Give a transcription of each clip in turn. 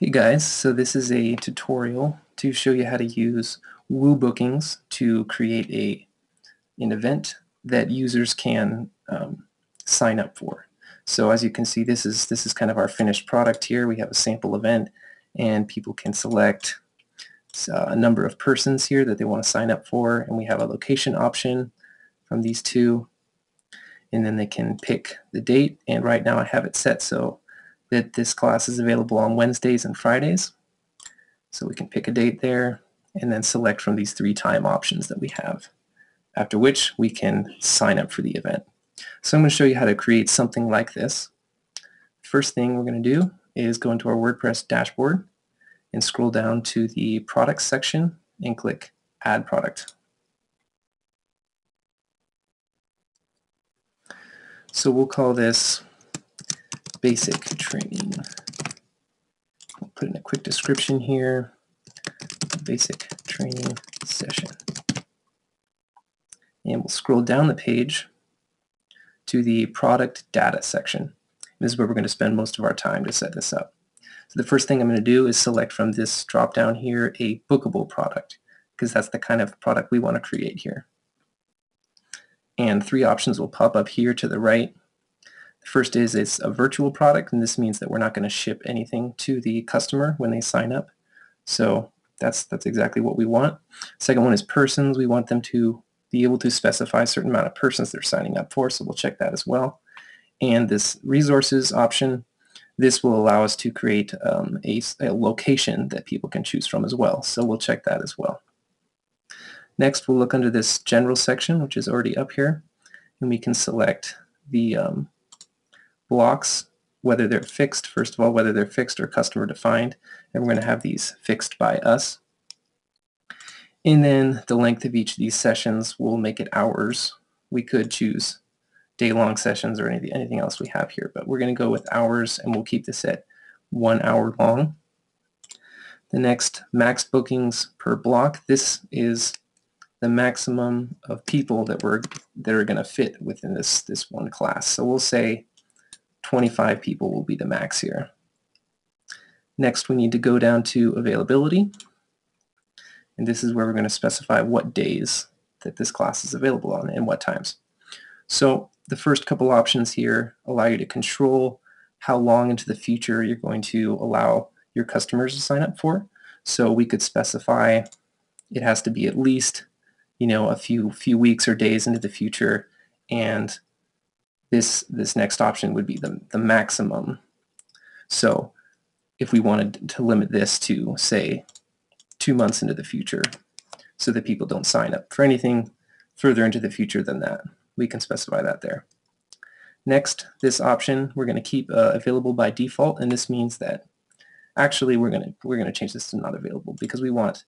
Hey guys, so this is a tutorial to show you how to use WooBookings to create an event that users can sign up for. So as you can see, this is kind of our finished product here. We have a sample event and people can select a number of persons here that they want to sign up for, and we have a location option from these two, and then they can pick the date, and right now I have it set so that this class is available on Wednesdays and Fridays. So we can pick a date there and then select from these 3 time options that we have, after which we can sign up for the event. So I'm going to show you how to create something like this. First thing we're going to do is go into our WordPress dashboard and scroll down to the products section and click Add Product. So we'll call this Basic Training. We'll put in a quick description here. Basic training session. And we'll scroll down the page to the product data section. This is where we're going to spend most of our time to set this up. So the first thing I'm going to do is select from this drop down here a bookable product, because that's the kind of product we want to create here. And 3 options will pop up here to the right. The first is it's a virtual product, and this means that we're not going to ship anything to the customer when they sign up. So that's exactly what we want. Second one is persons. We want them to be able to specify a certain amount of persons they're signing up for, so we'll check that as well. And this resources option, this will allow us to create a location that people can choose from as well, so we'll check that as well. Next, we'll look under this general section, which is already up here, and we can select the blocks, whether they're fixed, first of all, whether they're fixed or customer defined, and we're going to have these fixed by us. And then the length of each of these sessions, we'll make it hours. We could choose day-long sessions or anything else we have here, but we're going to go with hours, and we'll keep this at 1 hour long. The next, max bookings per block. This is the maximum of people that are going to fit within this one class. So we'll say 25 people will be the max here. Next, we need to go down to availability, and this is where we're going to specify what days that this class is available on and what times. So the first couple options here allow you to control how long into the future you're going to allow your customers to sign up for. So we could specify it has to be at least, a few weeks or days into the future, and this next option would be the maximum. So if we wanted to limit this to, say, 2 months into the future, so that people don't sign up for anything further into the future than that, we can specify that there. Next, this option we're going to keep available by default, and this means that actually we're going to change this to not available, because we want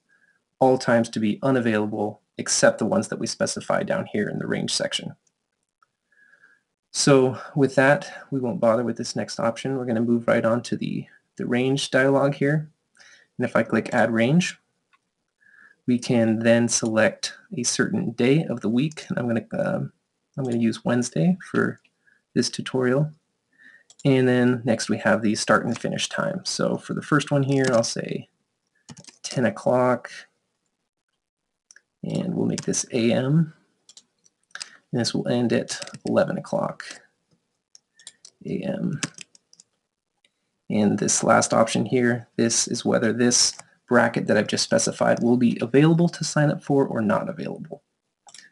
all times to be unavailable except the ones that we specify down here in the range section. So with that, we won't bother with this next option. We're going to move right on to the range dialog here. And if I click Add Range, we can then select a certain day of the week. And I'm going to use Wednesday for this tutorial. And then next we have the start and finish time. So for the first one here, I'll say 10 o'clock, and we'll make this AM. And this will end at 11 o'clock AM. And this last option here, this is whether this bracket that I've just specified will be available to sign up for or not available.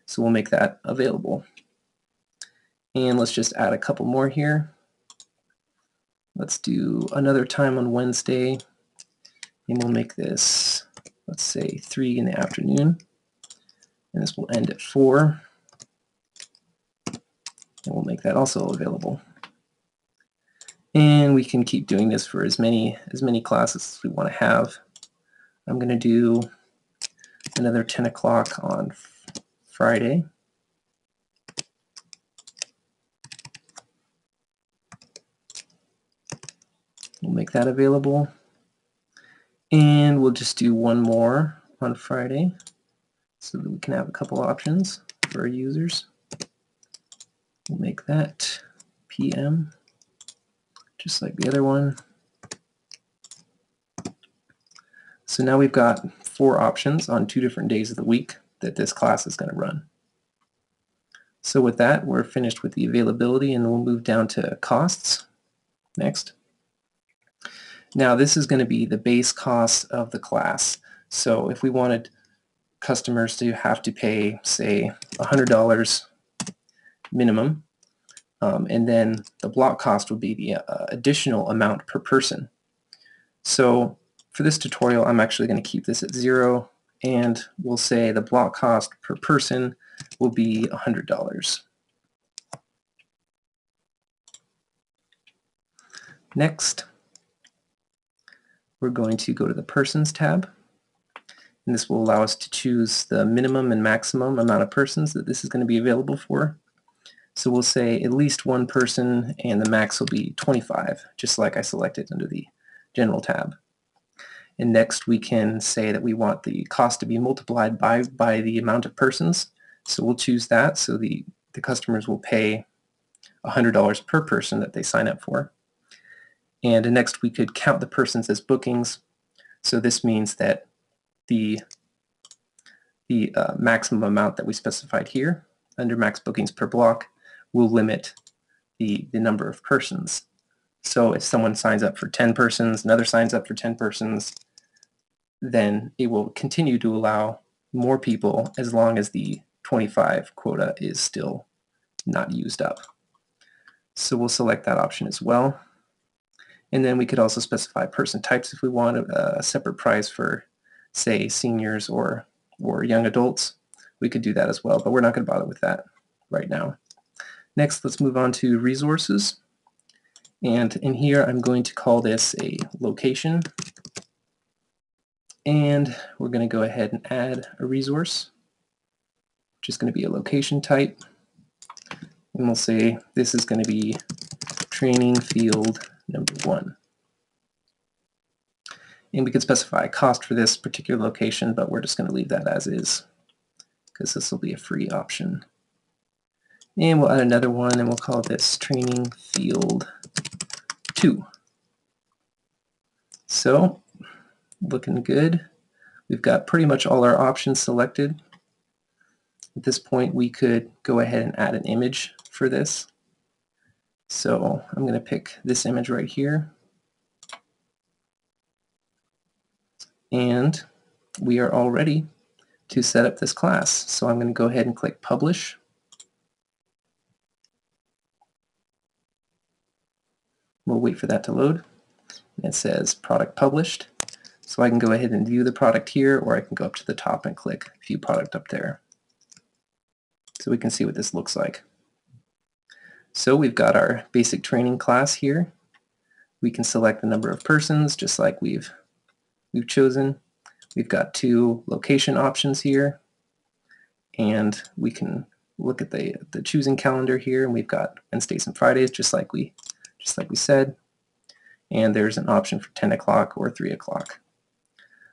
So we'll make that available. And let's just add a couple more here. Let's do another time on Wednesday, and we'll make this, let's say, 3 in the afternoon. And this will end at 4. And we'll make that also available. And we can keep doing this for as many classes as we want to have. I'm going to do another 10 o'clock on Friday. We'll make that available. And we'll just do one more on Friday so that we can have a couple options for our users. We'll make that PM, just like the other one. So now we've got 4 options on 2 different days of the week that this class is going to run. So with that, we're finished with the availability, and we'll move down to costs. Next. Now this is going to be the base cost of the class. So if we wanted customers to have to pay, say, $100 minimum, and then the block cost would be the additional amount per person. So for this tutorial, I'm actually going to keep this at 0, and we'll say the block cost per person will be $100. Next, we're going to go to the Persons tab, and this will allow us to choose the minimum and maximum amount of persons that this is going to be available for. So we'll say at least 1 person, and the max will be 25, just like I selected under the General tab. And next we can say that we want the cost to be multiplied by the amount of persons. So we'll choose that, so the customers will pay $100 per person that they sign up for. And next we could count the persons as bookings. So this means that the maximum amount that we specified here under max bookings per block will limit the number of persons. So if someone signs up for 10 persons, another signs up for 10 persons, then it will continue to allow more people as long as the 25 quota is still not used up. So we'll select that option as well. And then we could also specify person types if we want a separate price for, say, seniors or young adults. We could do that as well, but we're not going to bother with that right now. Next, let's move on to resources. And in here, I'm going to call this a location. And we're going to go ahead and add a resource, which is going to be a location type. And we'll say this is going to be training field number 1. And we could specify a cost for this particular location, but we're just going to leave that as is, because this will be a free option. And we'll add another one, and we'll call this training field 2. So, looking good. We've got pretty much all our options selected. At this point, we could go ahead and add an image for this. So I'm going to pick this image right here. And we are all ready to set up this class. So I'm going to go ahead and click Publish. We'll wait for that to load. It says Product Published. So I can go ahead and view the product here, or I can go up to the top and click View Product up there. So we can see what this looks like. So we've got our basic training class here. We can select the number of persons, just like we've chosen. We've got 2 location options here, and we can look at the choosing calendar here, and we've got Wednesdays and Fridays, just like we said. And there's an option for 10 o'clock or 3 o'clock.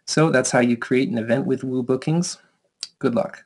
So that's how you create an event with WooBookings. Good luck.